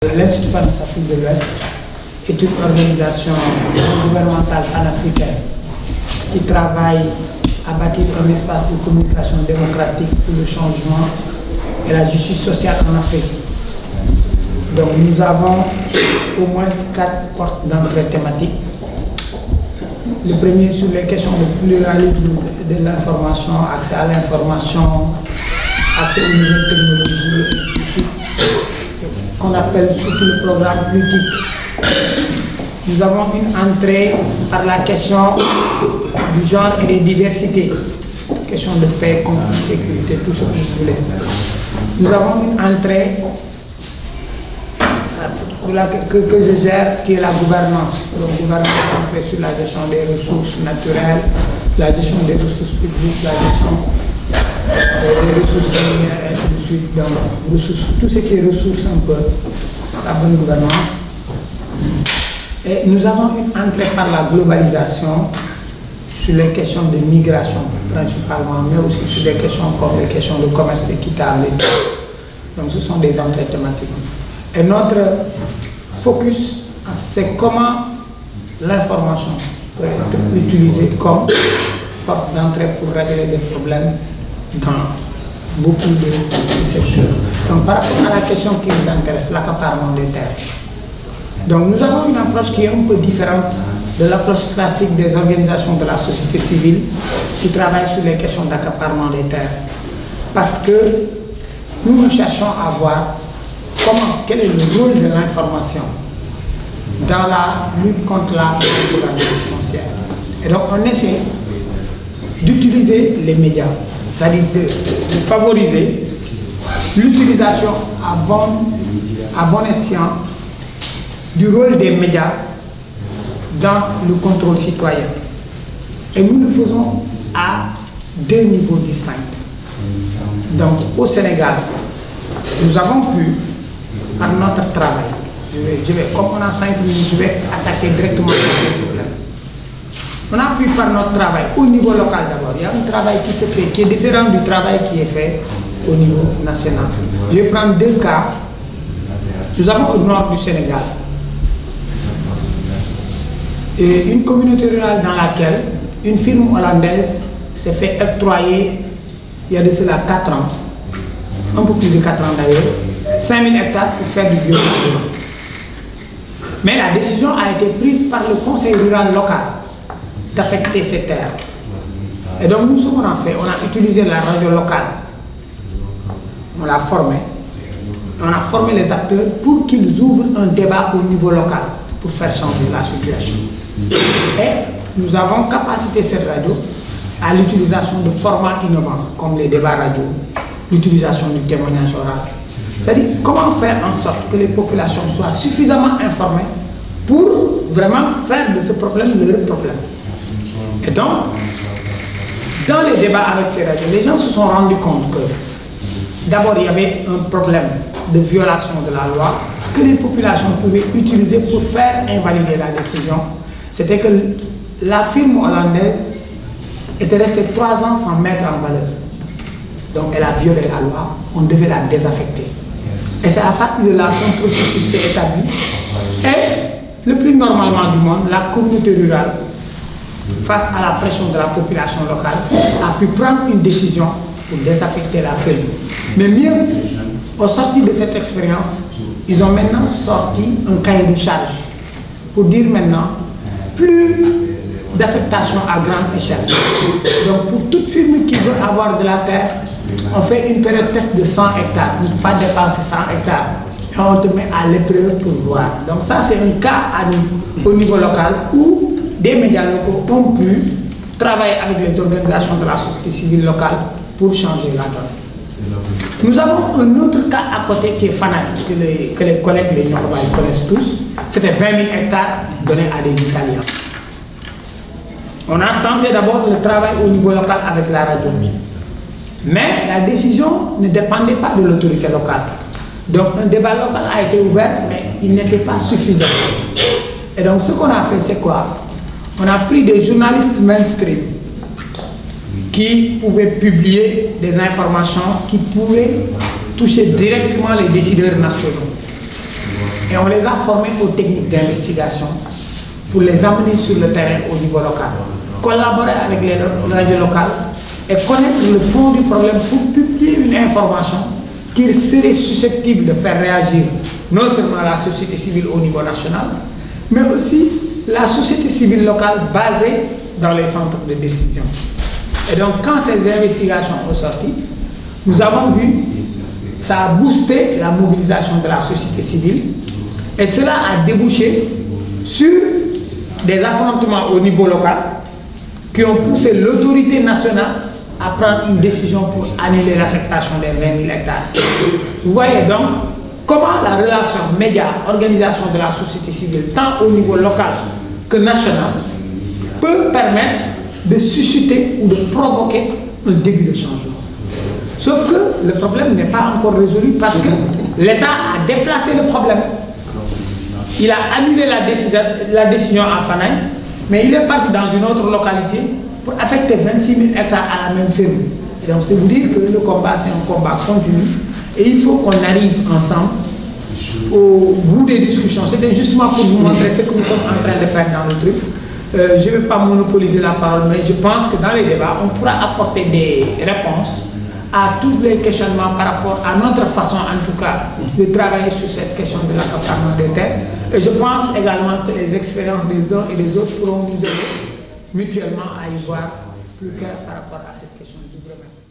L'Institut Pan-Afrique de l'Ouest est une organisation gouvernementale panafricaine qui travaille à bâtir un espace de communication démocratique pour le changement et la justice sociale en Afrique. Donc nous avons au moins 4 portes d'entrée thématiques. Le premier sur les questions de pluralisme de l'information, accès à l'information, accès aux nouvelles technologies, et ainsi de suite, qu'on appelle surtout le programme politique. Nous avons une entrée par la question du genre et des diversités, question de paix, conflit, sécurité, tout ce que vous voulez. Nous avons une entrée que je gère, qui est la gouvernance. La gouvernance centrée sur la gestion des ressources naturelles, la gestion des ressources publiques, la gestion des ressources minières, et ainsi de suite. Donc, tout ce qui est ressources un peu, la bonne gouvernance. Et nous avons une entrée par la globalisation sur les questions de migration principalement, mais aussi sur des questions comme les questions de commerce équitable. Donc ce sont des entrées thématiques. Et notre focus, c'est comment l'information peut être utilisée comme porte d'entrée pour régler des problèmes dans beaucoup de secteurs. Donc par rapport à la question qui nous intéresse, l'accaparement des terres. Donc nous avons une approche qui est un peu différente de l'approche classique des organisations de la société civile qui travaillent sur les questions d'accaparement des terres. Parce que nous cherchons à voir quel est le rôle de l'information dans la lutte contre la violence foncière. Et donc on essaie d'utiliser les médias, c'est-à-dire de favoriser l'utilisation à bon escient du rôle des médias dans le contrôle citoyen. Et nous le faisons à 2 niveaux distincts. Donc au Sénégal, nous avons pu, par notre travail, comme on a 5 minutes, je vais attaquer directement le problème. On a pu par notre travail au niveau local d'abord. Il y a un travail qui se fait, qui est différent du travail qui est fait au niveau national. Je vais prendre 2 cas. Nous avons au nord du Sénégal et une communauté rurale dans laquelle une firme hollandaise s'est fait octroyer, il y a de cela 4 ans, un peu plus de 4 ans d'ailleurs, 5000 hectares pour faire du biocarburant. Mais la décision a été prise par le conseil rural local d'affecter ces terres. Et donc nous, ce qu'on a fait, on a utilisé la radio locale, on l'a formé, on a formé les acteurs pour qu'ils ouvrent un débat au niveau local pour faire changer la situation. Et nous avons capacité cette radio à l'utilisation de formats innovants comme les débats radio, l'utilisation du témoignage oral. C'est-à-dire comment faire en sorte que les populations soient suffisamment informées pour vraiment faire de ce problème leur problème. Et donc, dans les débats avec ces radios, les gens se sont rendus compte que d'abord il y avait un problème de violation de la loi que les populations pouvaient utiliser pour faire invalider la décision. C'était que la firme hollandaise était restée 3 ans sans mettre en valeur. Donc elle a violé la loi, on devait la désaffecter. Et c'est à partir de là qu'un processus s'est établi. Et le plus normalement du monde, la communauté rurale, face à la pression de la population locale, a pu prendre une décision pour désaffecter la firme. Mais mieux, au sortir de cette expérience, ils ont maintenant sorti un cahier de charge pour dire maintenant plus d'affectation à grande échelle. Donc pour toute firme qui veut avoir de la terre, on fait une période test de 100 hectares, ne pas dépasser 100 hectares. Et on te met à l'épreuve pour voir. Donc ça c'est un cas au niveau local où des médias locaux ont pu travailler avec les organisations de la société civile locale pour changer la donne. Nous avons un autre cas à côté qui est fanatique, que les collègues, les Nioroba, connaissent tous. C'était 20 000 hectares donnés à des Italiens. On a tenté d'abord le travail au niveau local avec la radio. Mais la décision ne dépendait pas de l'autorité locale. Donc un débat local a été ouvert, mais il n'était pas suffisant. Et donc ce qu'on a fait, c'est quoi? On a pris des journalistes mainstream qui pouvaient publier des informations qui pouvaient toucher directement les décideurs nationaux. et on les a formés aux techniques d'investigation pour les amener sur le terrain au niveau local. Collaborer avec les radios locales et connaître le fond du problème pour publier une information qui serait susceptible de faire réagir non seulement la société civile au niveau national, mais aussi la société civile locale basée dans les centres de décision. Et donc quand ces investigations ont sorti, nous avons vu, ça a boosté la mobilisation de la société civile et cela a débouché sur des affrontements au niveau local qui ont poussé l'autorité nationale à prendre une décision pour annuler l'affectation des 20 000 hectares. Vous voyez donc comment la relation média-organisation de la société civile, tant au niveau local que national, peut permettre de susciter ou de provoquer un début de changement. Sauf que le problème n'est pas encore résolu parce que l'État a déplacé le problème. Il a annulé la décision à Fanaï, mais il est parti dans une autre localité pour affecter 26 000 hectares à la même ferme. Et donc c'est vous dire que le combat, c'est un combat continu et il faut qu'on arrive ensemble au bout des discussions. C'était justement pour vous montrer ce que nous sommes en train de faire dans le truc. Je ne vais pas monopoliser la parole, mais je pense que dans les débats, on pourra apporter des réponses à tous les questionnements par rapport à notre façon, en tout cas, de travailler sur cette question de l'accaparement des terres. Et je pense également que les expériences des uns et des autres pourront nous aider mutuellement à y voir plus clair par rapport à cette question. Je vous remercie.